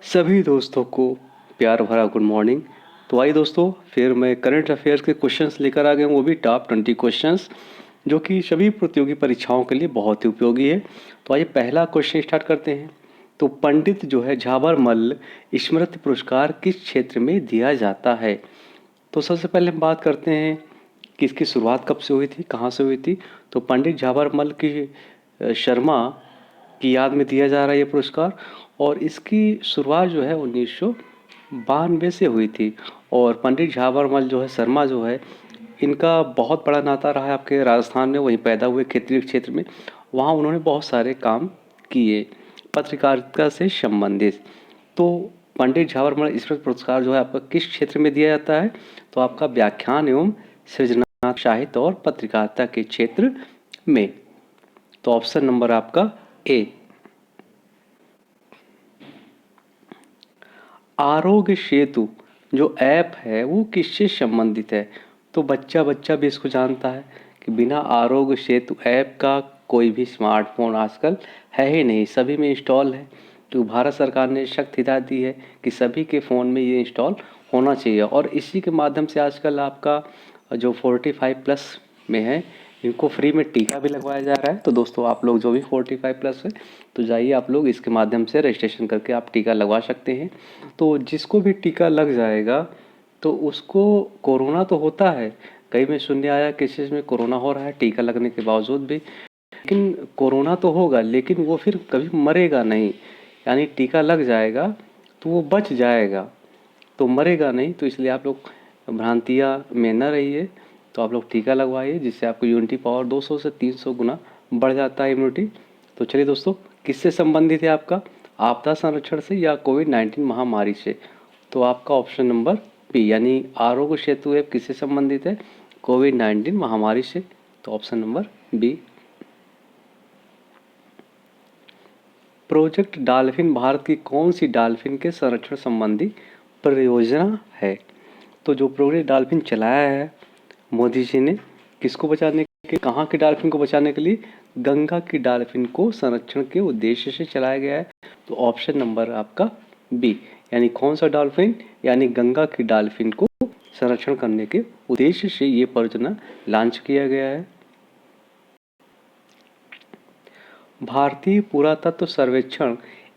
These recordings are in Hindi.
सभी दोस्तों को प्यार भरा गुड मॉर्निंग। तो आइए दोस्तों, फिर मैं करंट अफेयर्स के क्वेश्चंस लेकर आ गया हूँ, वो भी टॉप 20 क्वेश्चंस जो कि सभी प्रतियोगी परीक्षाओं के लिए बहुत ही उपयोगी है। तो आइए पहला क्वेश्चन स्टार्ट करते हैं। तो पंडित जो है झाबरमल स्मृति पुरस्कार किस क्षेत्र में दिया जाता है? तो सबसे पहले हम बात करते हैं कि इसकी शुरुआत कब से हुई थी, कहाँ से हुई थी। तो पंडित झाबरमल की शर्मा की याद में दिया जा रहा है ये पुरस्कार, और इसकी शुरुआत जो है 1992 से हुई थी। और पंडित झाबरमल जो है शर्मा जो है, इनका बहुत बड़ा नाता रहा है आपके राजस्थान में। वहीं पैदा हुए क्षेत्रीय क्षेत्र में, वहाँ उन्होंने बहुत सारे काम किए पत्रकारिता से संबंधित। तो पंडित झाबरमल स्मृति पुरस्कार जो है आपका किस क्षेत्र में दिया जाता है? तो आपका व्याख्यान एवं सृजनात्मक साहित्य और पत्रकारिता के क्षेत्र में। तो ऑप्शन नंबर आपका ए। आरोग्य सेतु जो ऐप है वो किससे संबंधित है? तो बच्चा बच्चा भी इसको जानता है कि बिना आरोग्य सेतु ऐप का कोई भी स्मार्टफोन आजकल है ही नहीं, सभी में इंस्टॉल है। तो भारत सरकार ने सख्त हिदायत दी है कि सभी के फ़ोन में ये इंस्टॉल होना चाहिए, और इसी के माध्यम से आजकल आपका जो 45+ में है, इनको फ्री में टीका भी लगवाया जा रहा है। तो दोस्तों, आप लोग जो भी 45+ है, तो जाइए आप लोग इसके माध्यम से रजिस्ट्रेशन करके आप टीका लगवा सकते हैं। तो जिसको भी टीका लग जाएगा तो उसको कोरोना तो होता है, कई में सुनने आया केसेस में कोरोना हो रहा है टीका लगने के बावजूद भी, लेकिन कोरोना तो होगा लेकिन वो फिर कभी मरेगा नहीं। यानी टीका लग जाएगा तो वो बच जाएगा, तो मरेगा नहीं। तो इसलिए आप लोग भ्रांतियाँ में न रहिए। तो आप लोग टीका लगवाइए, जिससे आपको इम्यूनिटी पावर 200 से 300 गुना बढ़ जाता है इम्यूनिटी। तो चलिए दोस्तों, किससे संबंधित है आपका? आपदा संरक्षण से या कोविड-19 महामारी से? तो आपका ऑप्शन नंबर बी, यानी आरोग्य सेतु ऐप किससे संबंधित है? कोविड-19 महामारी से। तो option number B. Project dolphin Bharat की कौन सी डॉल्फिन के संरक्षण संबंधी परियोजना है? तो जो प्रोजेक्ट डॉल्फिन चलाया है मोदी जी ने, किसको बचाने के, कहाँ के डॉल्फिन को बचाने के लिए? गंगा की डॉल्फिन को संरक्षण के उद्देश्य से चलाया गया है। तो ऑप्शन नंबर आपका बी, यानी कौन सा डॉल्फिन? यानी गंगा की डॉल्फिन को संरक्षण करने के उद्देश्य से ये परियोजना लॉन्च किया गया है। भारतीय पुरातत्व सर्वेक्षण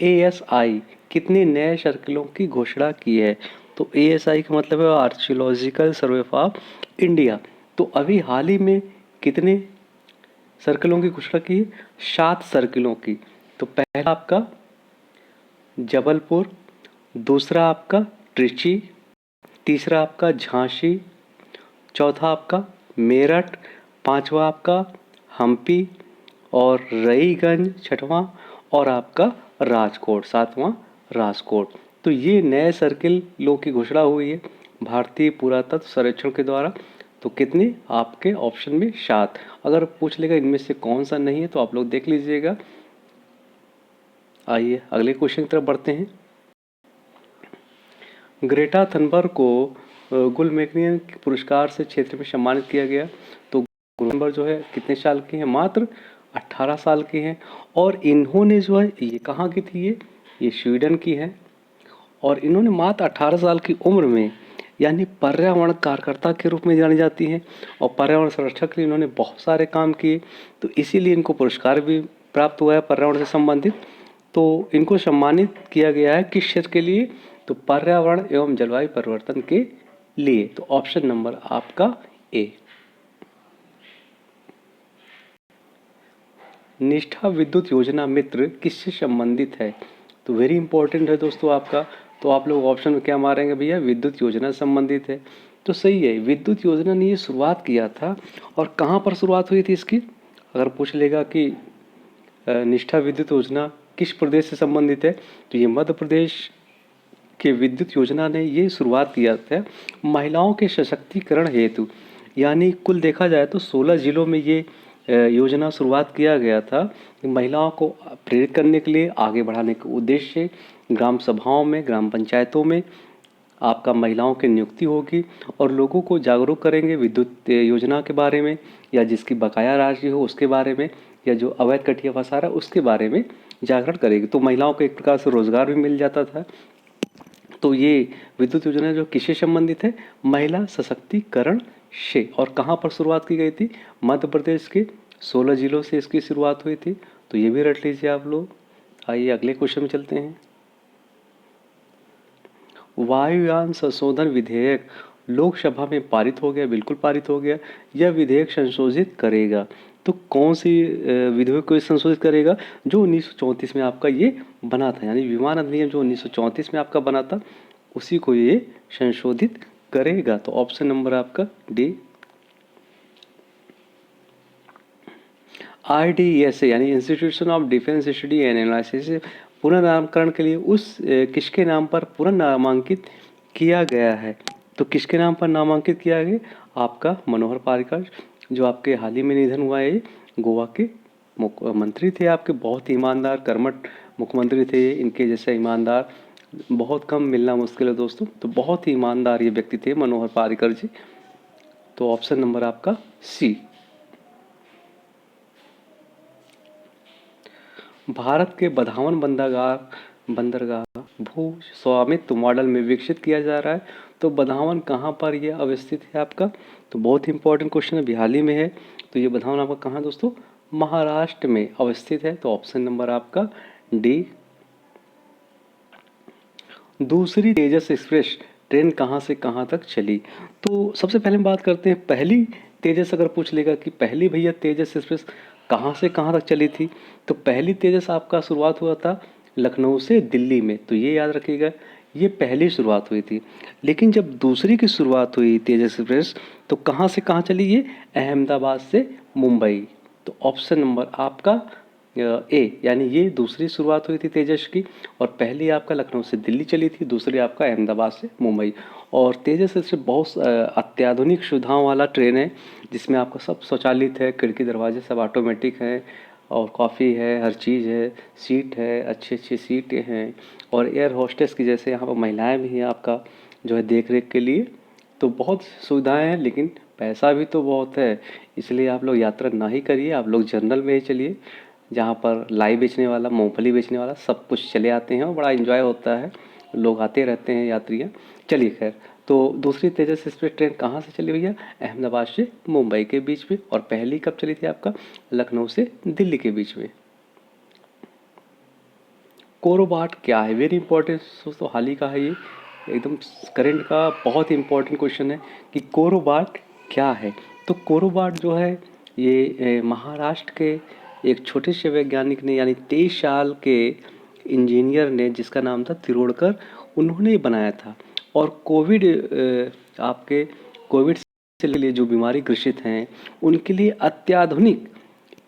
ASI कितने नए सर्किलों की घोषणा की है? तो ASI का मतलब है आर्कियोलॉजिकल सर्वे ऑफ इंडिया। तो अभी हाल ही में कितने सर्किलों की घोषणा की है? 7 सर्किलों की। तो पहला आपका जबलपुर, दूसरा आपका ट्रिची, तीसरा आपका झांसी, चौथा आपका मेरठ, पांचवा आपका हम्पी, और रईगंज छठवां, और आपका राजकोट सातवां राजकोट। तो ये नए सर्किलों की घोषणा हुई है भारतीय पुरातत्व सर्वेक्षण के द्वारा। तो कितने आपके ऑप्शन में? 7। अगर पूछ लेगा इनमें से कौन सा नहीं है तो आप लोग देख लीजिएगा। आइए अगले क्वेश्चन की तरफ बढ़ते हैं। ग्रेटा थनबर्ग को गुलमेखनियन पुरस्कार से क्षेत्र में सम्मानित किया गया। तो थनबर्ग जो है कितने साल की है? मात्र 18 साल की हैं। और इन्होंने जो है, ये कहाँ की थी? ये स्वीडन की है। और इन्होंने मात्र 18 साल की उम्र में, यानी पर्यावरण कार्यकर्ता के रूप में जानी जाती हैं, और पर्यावरण संरक्षण के लिए इन्होंने बहुत सारे काम किए। तो इसीलिए इनको पुरस्कार भी प्राप्त हुआ है पर्यावरण से संबंधित। तो इनको सम्मानित किया गया है किस क्षेत्र के लिए? तो पर्यावरण एवं जलवायु परिवर्तन के लिए। तो ऑप्शन नंबर आपका ए। निष्ठा विद्युत योजना मित्र किससे संबंधित है? तो वेरी इंपॉर्टेंट है दोस्तों आपका। तो आप लोग ऑप्शन में क्या मारेंगे भैया? विद्युत योजना से संबंधित है। तो सही है, विद्युत योजना ने ये शुरुआत किया था। और कहाँ पर शुरुआत हुई थी इसकी? अगर पूछ लेगा कि निष्ठा विद्युत योजना किस प्रदेश से संबंधित है, तो ये मध्य प्रदेश के विद्युत योजना ने ये शुरुआत किया था महिलाओं के सशक्तिकरण हेतु। यानी कुल देखा जाए तो 16 जिलों में ये योजना शुरुआत किया गया था, महिलाओं को प्रेरित करने के लिए, आगे बढ़ाने के उद्देश्य से ग्राम सभाओं में, ग्राम पंचायतों में आपका महिलाओं की नियुक्ति होगी, और लोगों को जागरूक करेंगे विद्युत योजना के बारे में, या जिसकी बकाया राशि हो उसके बारे में, या जो अवैध कटिया फंसा रहा है उसके बारे में जागरण करेगी। तो महिलाओं को एक प्रकार से रोजगार भी मिल जाता था। तो ये विद्युत योजना जो किससे संबंधित है? महिला सशक्तिकरण से। और कहाँ पर शुरुआत की गई थी? मध्य प्रदेश के 16 जिलों से इसकी शुरुआत हुई थी। तो ये भी रट लीजिए आप लोग। आइए अगले क्वेश्चन में चलते हैं। वायुयान संशोधन विधेयक लोकसभा में पारित हो गया, बिल्कुल पारित हो गया। यह विधेयक संशोधित करेगा, तो कौन सी विधेयक को संशोधित करेगा? जो 1934 में आपका ये बना था, यानी विमान अधिनियम जो 1934 में आपका बना था, उसी को ये संशोधित करेगा। तो ऑप्शन नंबर आपका डी। IDSA यानी institution of defence study and analysis पुनर्नामकरण के लिए उस किसके नाम पर पुनर्नामांकित किया गया है? तो किसके नाम पर नामांकित किया गया? आपका मनोहर पारिकर, जो आपके हाल ही में निधन हुआ है। गोवा के मुख्यमंत्री थे आपके, बहुत ही ईमानदार कर्मठ मुख्यमंत्री थे। इनके जैसे ईमानदार बहुत कम मिलना मुश्किल है दोस्तों। तो बहुत ही ईमानदार ये व्यक्ति थे मनोहर पारिकर जी। तो ऑप्शन नंबर आपका सी। भारत के बधावन बंदरगाह भू स्वामित्व मॉडल में विकसित किया जा रहा है। तो बधावन कहाँ पर ये अवस्थित है आपका? तो बहुत ही इंपॉर्टेंट क्वेश्चन है, बिहाली में है। तो ये बधावन आपका कहाँ दोस्तों? महाराष्ट्र में अवस्थित है। तो ऑप्शन नंबर आपका डी। दूसरी तेजस एक्सप्रेस ट्रेन कहाँ से कहाँ तक चली? तो सबसे पहले हम बात करते हैं पहली तेजस। अगर पूछ लेगा कि पहली भैया तेजस एक्सप्रेस कहाँ से कहाँ तक चली थी, तो पहली तेजस आपका शुरुआत हुआ था लखनऊ से दिल्ली में। तो ये याद रखिएगा, ये पहली शुरुआत हुई थी। लेकिन जब दूसरी की शुरुआत हुई तेजस एक्सप्रेस, तो कहाँ से कहाँ चली ये? अहमदाबाद से मुंबई। तो ऑप्शन नंबर आपका ए, यानी ये दूसरी शुरुआत हुई थी तेजस की। और पहली आपका लखनऊ से दिल्ली चली थी, दूसरी आपका अहमदाबाद से मुंबई। और तेजस से बहुत अत्याधुनिक सुविधाओं वाला ट्रेन है, जिसमें आपका सब स्वचालित है, खिड़की दरवाजे सब ऑटोमेटिक हैं, और कॉफ़ी है, हर चीज़ है, सीट है, अच्छी अच्छी सीटें हैं। और एयर होस्टेस की जैसे यहाँ पर महिलाएं भी हैं आपका जो है देख रेख के लिए। तो बहुत सुविधाएं हैं, लेकिन पैसा भी तो बहुत है। इसलिए आप लोग यात्रा ना ही करिए, आप लोग जनरल में ही चलिए, जहाँ पर लाई बेचने वाला, मूंगफली बेचने वाला सब कुछ चले आते हैं और बड़ा एंजॉय होता है, लोग आते रहते हैं यात्रियाँ। चलिए खैर, तो दूसरी तेजस एक्सप्रेस ट्रेन कहाँ से चली भैया? अहमदाबाद से मुंबई के बीच में। और पहली कब चली थी आपका? लखनऊ से दिल्ली के बीच में। कोरोबाट क्या है? वेरी इंपॉर्टेंट दोस्तों, हाल ही का है ये, एकदम करंट का बहुत इंपॉर्टेंट क्वेश्चन है कि कोरोबाट क्या है। तो कोरोबाट जो है ये महाराष्ट्र के एक छोटे से वैज्ञानिक ने, यानी 23 साल के इंजीनियर ने, जिसका नाम था तिरोड़कर, उन्होंने बनाया था। और कोविड आपके कोविड से लिए जो बीमारी ग्रसित हैं उनके लिए अत्याधुनिक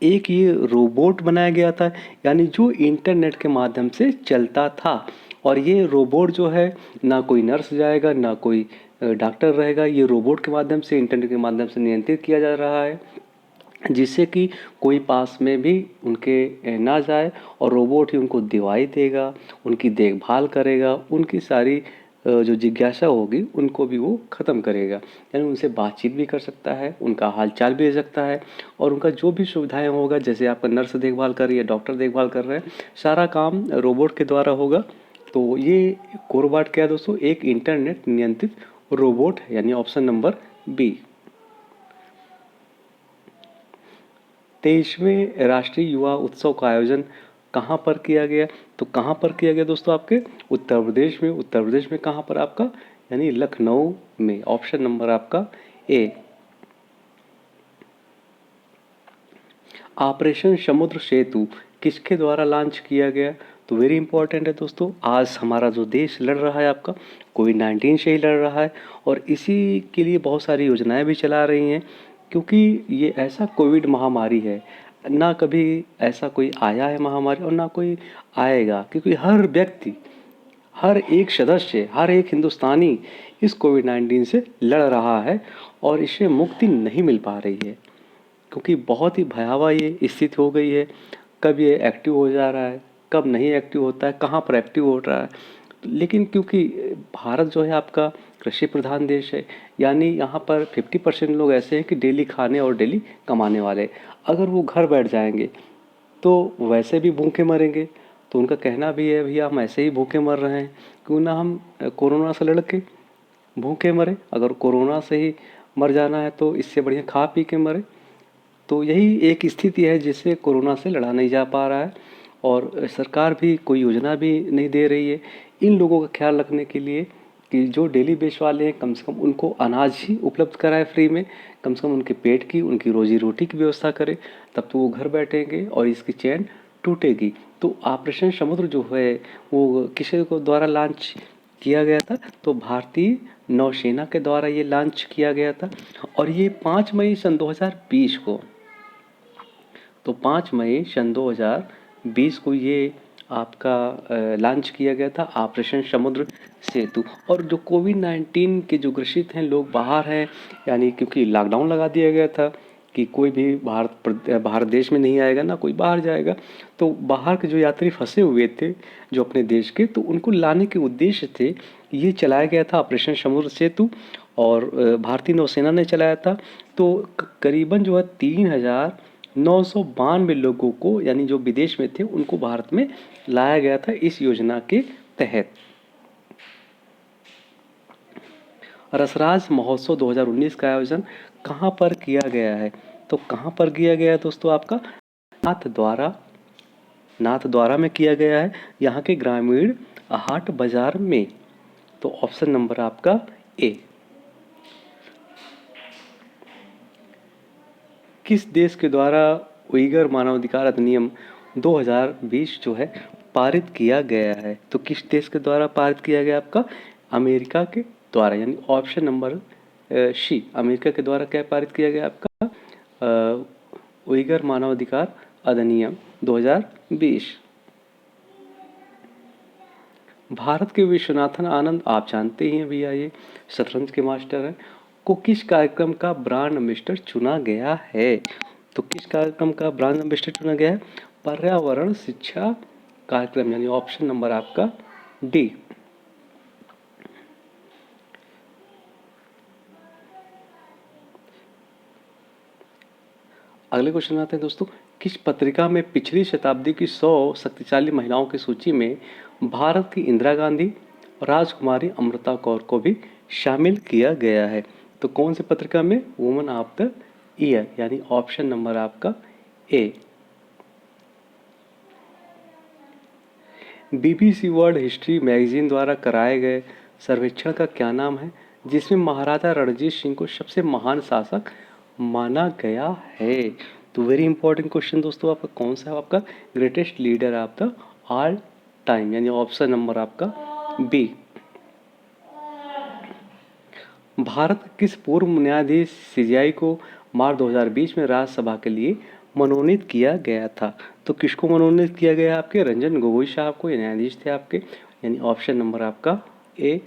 एक ये रोबोट बनाया गया था, यानी जो इंटरनेट के माध्यम से चलता था। और ये रोबोट जो है, ना कोई नर्स जाएगा, ना कोई डॉक्टर रहेगा, ये रोबोट के माध्यम से, इंटरनेट के माध्यम से नियंत्रित किया जा रहा है, जिससे कि कोई पास में भी उनके ना जाए, और रोबोट ही उनको दवाई देगा, उनकी देखभाल करेगा, उनकी सारी जो जिज्ञासा होगी उनको भी वो ख़त्म करेगा। यानी उनसे बातचीत भी कर सकता है, उनका हालचाल भी ले सकता है, और उनका जो भी सुविधाएं होगा, जैसे आपका नर्स देखभाल कर रही है, डॉक्टर देखभाल कर रहे हैं, सारा काम रोबोट के द्वारा होगा। तो ये कोरोबाट क्या है दोस्तों? एक इंटरनेट नियंत्रित रोबोट है, यानी ऑप्शन नंबर बी। 23वें राष्ट्रीय युवा उत्सव का आयोजन कहाँ पर किया गया? तो कहाँ पर किया गया दोस्तों? आपके उत्तर प्रदेश में। उत्तर प्रदेश में कहाँ पर आपका? यानी लखनऊ में। ऑप्शन नंबर आपका ए। ऑपरेशन समुद्र सेतु किसके द्वारा लॉन्च किया गया? तो वेरी इंपॉर्टेंट है दोस्तों, आज हमारा जो देश लड़ रहा है आपका कोविड-19 से ही लड़ रहा है, और इसी के लिए बहुत सारी योजनाएं भी चला रही हैं। क्योंकि ये ऐसा कोविड महामारी है, ना कभी ऐसा कोई आया है महामारी, और ना कोई आएगा। क्योंकि हर व्यक्ति, हर एक सदस्य, हर एक हिंदुस्तानी इस कोविड-19 से लड़ रहा है, और इससे मुक्ति नहीं मिल पा रही है। क्योंकि बहुत ही भयावह ये स्थिति हो गई है। कब ये एक्टिव हो जा रहा है, कब नहीं एक्टिव होता है, कहाँ पर एक्टिव हो रहा है। लेकिन क्योंकि भारत जो है आपका कृषि प्रधान देश है, यानी यहाँ पर 50% लोग ऐसे हैं कि डेली खाने और डेली कमाने वाले। अगर वो घर बैठ जाएंगे तो वैसे भी भूखे मरेंगे। तो उनका कहना भी है भैया हम ऐसे ही भूखे मर रहे हैं, क्यों ना हम कोरोना से लड़ के भूखे मरे। अगर कोरोना से ही मर जाना है तो इससे बढ़िया खा पी के मरे। तो यही एक स्थिति है जिससे कोरोना से लड़ा नहीं जा पा रहा है, और सरकार भी कोई योजना भी नहीं दे रही है इन लोगों का ख्याल रखने के लिए कि जो डेली बेस वाले हैं कम से कम उनको अनाज ही उपलब्ध कराए फ्री में, कम से कम उनके पेट की, उनकी रोजी रोटी की व्यवस्था करे। तब तो वो घर बैठेंगे और इसकी चैन टूटेगी। तो ऑपरेशन समुद्र जो है वो किसी को द्वारा लॉन्च किया गया था, तो भारतीय नौसेना के द्वारा ये लॉन्च किया गया था। और ये 5 मई सन 2020 को, तो 5 मई सन 2020 को ये आपका लॉन्च किया गया था ऑपरेशन समुद्र सेतु। और जो कोविड-19 के जो ग्रसित हैं लोग बाहर हैं, यानी क्योंकि लॉकडाउन लगा दिया गया था कि कोई भी भारत देश में नहीं आएगा, ना कोई बाहर जाएगा। तो बाहर के जो यात्री फंसे हुए थे जो अपने देश के, तो उनको लाने के उद्देश्य से ये चलाया गया था ऑपरेशन समुद्र सेतु, और भारतीय नौसेना ने चलाया था। तो करीबन जो है 3,992 लोगों को, यानी जो विदेश में थे, उनको भारत में लाया गया था इस योजना के तहत। रसराज महोत्सव 2019 का आयोजन कहाँ पर किया गया है? तो कहाँ पर किया गया है दोस्तों? आपका नाथद्वारा में किया गया है, यहाँ के ग्रामीण हाट बाजार में। तो ऑप्शन नंबर आपका ए। किस देश के द्वारा उइगर मानवाधिकार अधिनियम 2020 जो है पारित किया गया है? तो किस देश के द्वारा पारित किया गया? आपका अमेरिका के द्वारा, यानी ऑप्शन नंबर सी, अमेरिका के द्वारा क्या पारित किया गया आपका? उइगर मानवाधिकार अधिनियम 2020। भारत के विश्वनाथन आनंद, आप जानते ही हैं भैया, ये शतरंज के मास्टर हैं, को किस कार्यक्रम का ब्रांड एम्बेसडर चुना गया है? तो किस कार्यक्रम का ब्रांड एम्बेसडर चुना गया है? पर्यावरण शिक्षा कार्यक्रम, यानी ऑप्शन नंबर आपका डी। अगले क्वेश्चन आते हैं दोस्तों। किस पत्रिका में पिछली शताब्दी की 100 शक्तिशाली महिलाओं की सूची में भारत की इंदिरा गांधी और राजकुमारी अमृता कौर को भी शामिल किया गया है? तो कौन सी पत्रिका में? वुमन ऑफ द ईयर, यानी ऑप्शन नंबर आपका ए। बीबीसी वर्ल्ड हिस्ट्री मैगजीन द्वारा कराए गए सर्वेक्षण का क्या नाम है जिसमें महाराजा रणजीत सिंह को सबसे महान शासक माना गया है? तो वेरी इंपॉर्टेंट क्वेश्चन दोस्तों, आपका कौन सा है? आपका greatest leader of the all time, यानी ऑप्शन नंबर आपका बी। भारत किस पूर्व न्यायाधीश सीजेआई को मार्च 2020 में राज्यसभा के लिए मनोनीत किया गया था? तो किसको मनोनीत किया गया? आपके रंजन गोगोई साहब को, ये न्यायाधीश थे आपके, यानी ऑप्शन नंबर आपका ए।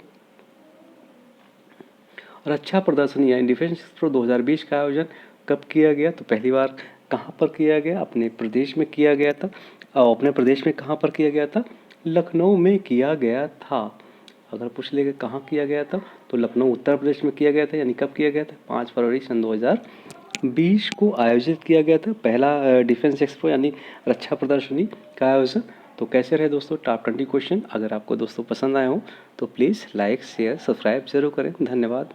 रक्षा प्रदर्शनी यानी डिफेंस एक्सपो 2020 का आयोजन कब किया गया? तो पहली बार कहाँ पर किया गया? अपने प्रदेश में किया गया था। और अपने प्रदेश में कहाँ पर किया गया था? लखनऊ में किया गया था। अगर पूछ लेगा कहाँ किया गया था, तो लखनऊ उत्तर प्रदेश में किया गया था। यानी कब किया गया था? 5 फरवरी सन 2020 को आयोजित किया गया था पहला डिफेंस एक्सपो, यानी रक्षा प्रदर्शनी का आयोजन। तो कैसे रहे दोस्तों टॉप 20 क्वेश्चन? अगर आपको दोस्तों पसंद आए हो तो प्लीज़ लाइक शेयर सब्सक्राइब जरूर करें। धन्यवाद।